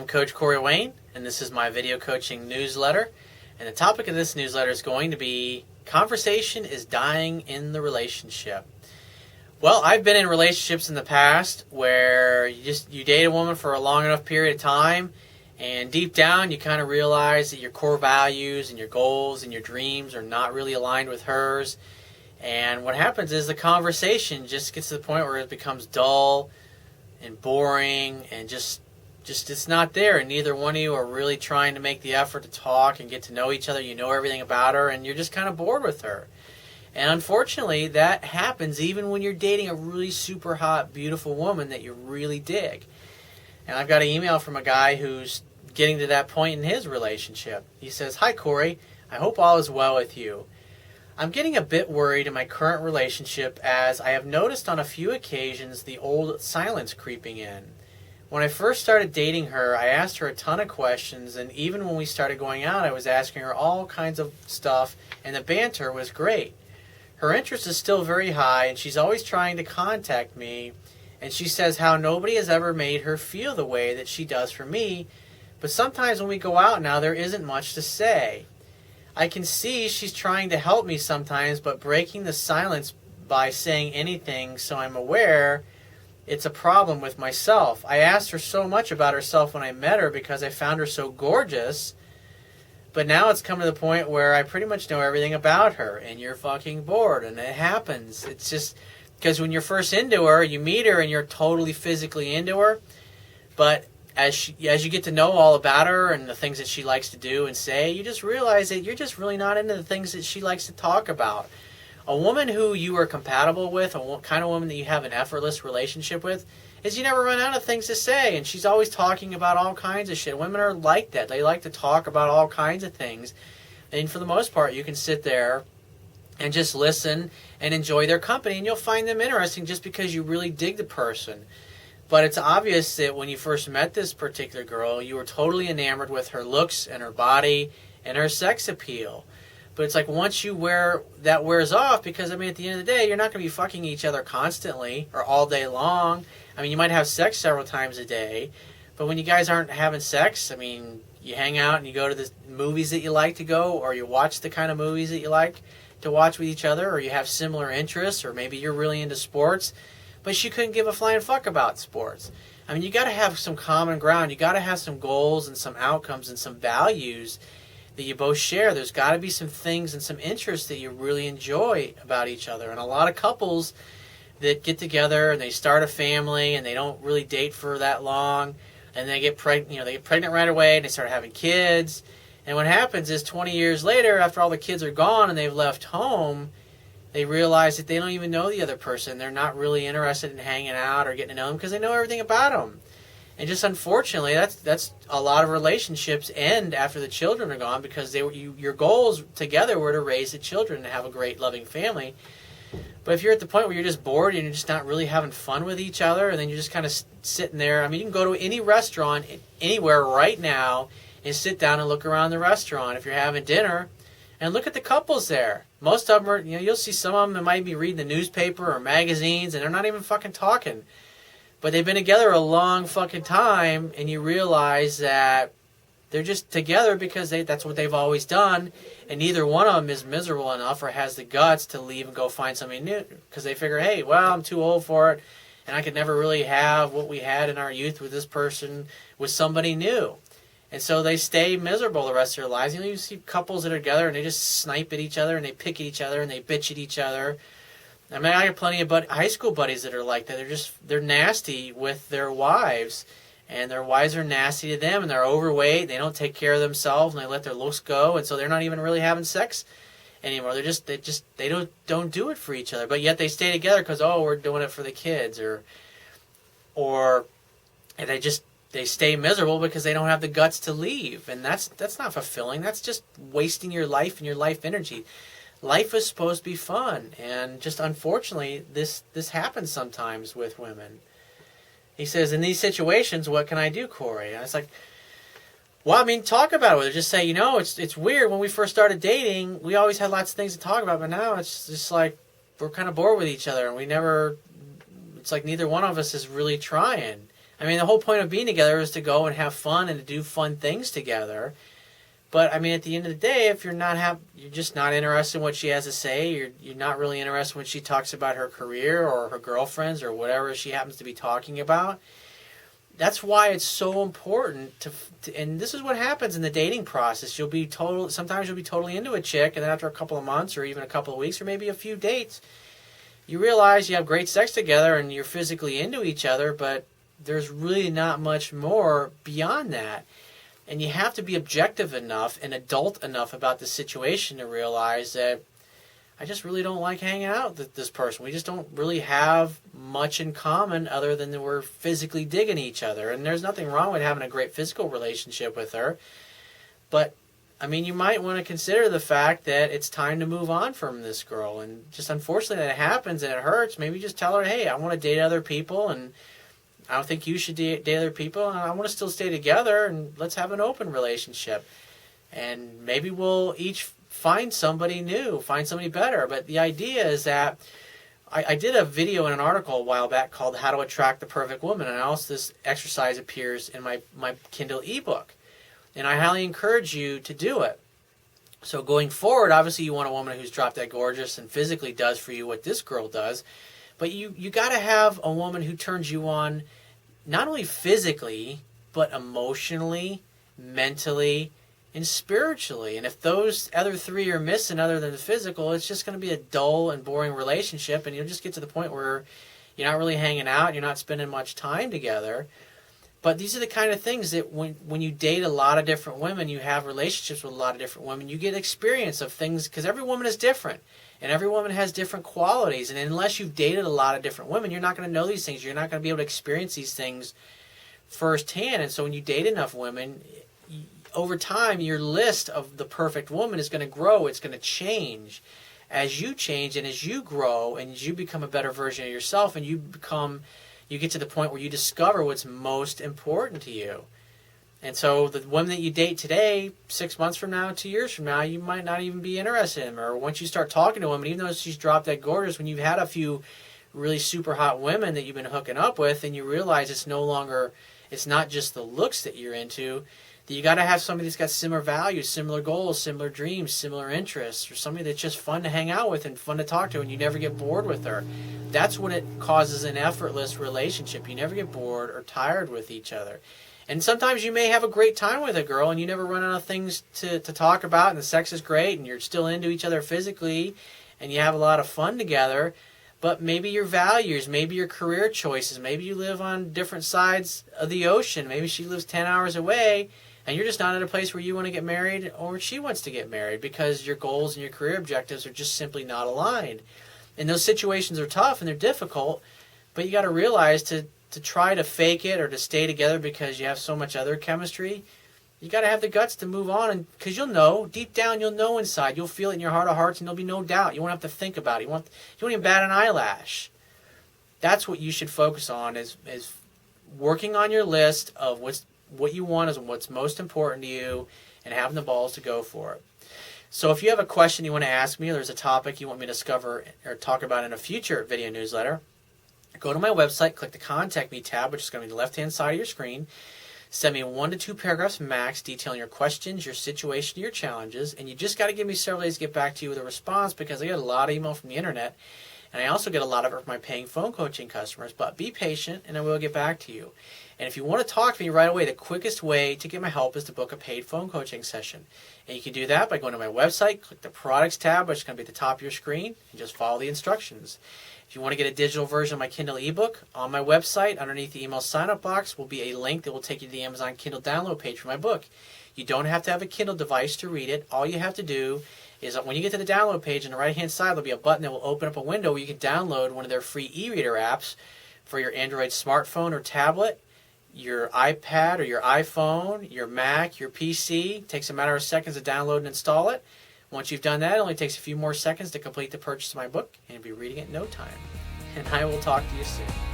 I'm Coach Corey Wayne, and this is my video coaching newsletter. And the topic of this newsletter is going to be conversation is dying in the relationship. Well, I've been in relationships in the past where you date a woman for a long enough period of time, and deep down you kind of realize that your core values and your goals and your dreams are not really aligned with hers. And what happens is the conversation just gets to the point where it becomes dull and boring and just it's not there, and neither one of you are really trying to make the effort to talk and get to know each other. You know everything about her, and you're just kind of bored with her. And unfortunately, that happens even when you're dating a really super hot, beautiful woman that you really dig. And I've got an email from a guy who's getting to that point in his relationship. He says, "Hi, Corey. I hope all is well with you. I'm getting a bit worried in my current relationship as I have noticed on a few occasions the old silence creeping in. When I first started dating her, I asked her a ton of questions, and even when we started going out, I was asking her all kinds of stuff, and the banter was great. Her interest is still very high, and she's always trying to contact me, and she says how nobody has ever made her feel the way that she does for me, but sometimes when we go out now, there isn't much to say. I can see she's trying to help me sometimes, but breaking the silence by saying anything, so I'm aware it's a problem with myself. I asked her so much about herself when I met her because I found her so gorgeous, but now it's come to the point where I pretty much know everything about her, and you're fucking bored, and it happens. It's just because when you're first into her, you meet her and you're totally physically into her, but as you get to know all about her and the things that she likes to do and say, you just realize that you're just really not into the things that she likes to talk about. A woman who you are compatible with, a kind of woman that you have an effortless relationship with, is you never run out of things to say, and she's always talking about all kinds of shit. Women are like that. They like to talk about all kinds of things, and for the most part, you can sit there and just listen and enjoy their company, and you'll find them interesting just because you really dig the person. But it's obvious that when you first met this particular girl, you were totally enamored with her looks and her body and her sex appeal. But it's like once that wears off, because I mean at the end of the day, you're not going to be fucking each other constantly or all day long. I mean, you might have sex several times a day, but when you guys aren't having sex, I mean, you hang out and you go to the movies that you like to go, or you watch the kind of movies that you like to watch with each other, or you have similar interests, or maybe you're really into sports, but she couldn't give a flying fuck about sports. I mean, you got to have some common ground. You got to have some goals and some outcomes and some values that you both share. There's got to be some things and some interests that you really enjoy about each other. And a lot of couples that get together and they start a family and they don't really date for that long, and they get pregnant. They get pregnant right away and they start having kids. And what happens is 20 years later, after all the kids are gone and they've left home, they realize that they don't even know the other person. They're not really interested in hanging out or getting to know them because they know everything about them. And just unfortunately, that's a lot of relationships end after the children are gone because your goals together were to raise the children and have a great, loving family. But if you're at the point where you're just bored and you're just not really having fun with each other, and then you're just kind of sitting there. I mean, you can go to any restaurant anywhere right now and sit down and look around the restaurant if you're having dinner and look at the couples there. Most of them are, you'll see some of them that might be reading the newspaper or magazines, and they're not even fucking talking. But they've been together a long fucking time, and you realize that they're just together because that's what they've always done, and neither one of them is miserable enough or has the guts to leave and go find something new because they figure, hey, well, I'm too old for it, and I could never really have what we had in our youth with this person with somebody new. And so they stay miserable the rest of their lives. You see couples that are together, and they just snipe at each other, and they pick at each other, and they bitch at each other. I mean, I have plenty of high school buddies that are like that. They're nasty with their wives, and their wives are nasty to them, and they're overweight. They don't take care of themselves, and they let their looks go, and so they're not even really having sex anymore. They don't do it for each other, but yet they stay together because we're doing it for the kids, or they stay miserable because they don't have the guts to leave, and that's not fulfilling. That's just wasting your life and your life energy. Life is supposed to be fun, and just unfortunately, this happens sometimes with women. He says, in these situations, what can I do, Corey? And it's like, well, I mean, talk about it with her. Just say, it's weird. When we first started dating, we always had lots of things to talk about, but now it's just like we're kind of bored with each other, and it's like neither one of us is really trying. I mean, the whole point of being together is to go and have fun and to do fun things together. But I mean, at the end of the day, if you're just not interested in what she has to say. You're not really interested when she talks about her career or her girlfriends or whatever she happens to be talking about. That's why it's so important to and this is what happens in the dating process. Sometimes you'll be totally into a chick, and then after a couple of months or even a couple of weeks or maybe a few dates, you realize you have great sex together and you're physically into each other, but there's really not much more beyond that. And you have to be objective enough and adult enough about the situation to realize that I just really don't like hanging out with this person. We just don't really have much in common other than that we're physically digging each other. And there's nothing wrong with having a great physical relationship with her. But, I mean, you might want to consider the fact that it's time to move on from this girl. And just unfortunately that it happens and it hurts. Maybe just tell her, hey, I want to date other people, and I don't think you should date other people, and I want to still stay together, and let's have an open relationship. And maybe we'll each find somebody new, find somebody better. But the idea is that I did a video in an article a while back called How to Attract the Perfect Woman, and also this exercise appears in my Kindle ebook. And I highly encourage you to do it. So going forward, obviously you want a woman who's drop dead gorgeous and physically does for you what this girl does. But you got to have a woman who turns you on not only physically, but emotionally, mentally, and spiritually. And if those other three are missing other than the physical, it's just going to be a dull and boring relationship, and you'll just get to the point where you're not really hanging out, you're not spending much time together. But these are the kind of things that when you date a lot of different women, you have relationships with a lot of different women, you get experience of things, because every woman is different. And every woman has different qualities. And unless you've dated a lot of different women, you're not going to know these things. You're not going to be able to experience these things firsthand. And so when you date enough women, over time, your list of the perfect woman is going to grow. It's going to change as you change and as you grow and as you become a better version of yourself, and you get to the point where you discover what's most important to you. And so the woman that you date today, 6 months from now, 2 years from now, you might not even be interested in her. Or once you start talking to a woman, even though she's drop dead gorgeous, when you've had a few really super hot women that you've been hooking up with, and you realize it's not just the looks that you're into, that you got to have somebody that's got similar values, similar goals, similar dreams, similar interests, or somebody that's just fun to hang out with and fun to talk to, and you never get bored with her. That's when it causes an effortless relationship. You never get bored or tired with each other. And sometimes you may have a great time with a girl and you never run out of things to talk about, and the sex is great and you're still into each other physically and you have a lot of fun together, but maybe your values, maybe your career choices, maybe you live on different sides of the ocean, maybe she lives 10 hours away and you're just not at a place where you want to get married or she wants to get married because your goals and your career objectives are just simply not aligned. And those situations are tough and they're difficult, but you got to realize to try to fake it or to stay together because you have so much other chemistry, you got to have the guts to move on, and because you'll know, deep down you'll know inside, you'll feel it in your heart of hearts and there'll be no doubt. You won't have to think about it. You won't even bat an eyelash. That's what you should focus on, is working on your list of what you want is what's most important to you and having the balls to go for it. So if you have a question you want to ask me, or there's a topic you want me to discover or talk about in a future video newsletter, go to my website, click the Contact Me tab, which is going to be the left-hand side of your screen. Send me 1 to 2 paragraphs max detailing your questions, your situation, your challenges, and you just got to give me several days to get back to you with a response, because I get a lot of email from the internet, and I also get a lot of it from my paying phone coaching customers. But be patient, and I will get back to you. And if you want to talk to me right away, the quickest way to get my help is to book a paid phone coaching session. And you can do that by going to my website, click the Products tab, which is going to be at the top of your screen, and just follow the instructions. If you want to get a digital version of my Kindle ebook, on my website, underneath the email sign-up box, will be a link that will take you to the Amazon Kindle download page for my book. You don't have to have a Kindle device to read it. All you have to do is when you get to the download page, on the right-hand side, there'll be a button that will open up a window where you can download one of their free e-reader apps for your Android smartphone or tablet, your iPad or your iPhone, your Mac, your PC. It takes a matter of seconds to download and install it. Once you've done that, it only takes a few more seconds to complete the purchase of my book, and you'll be reading it in no time. And I will talk to you soon.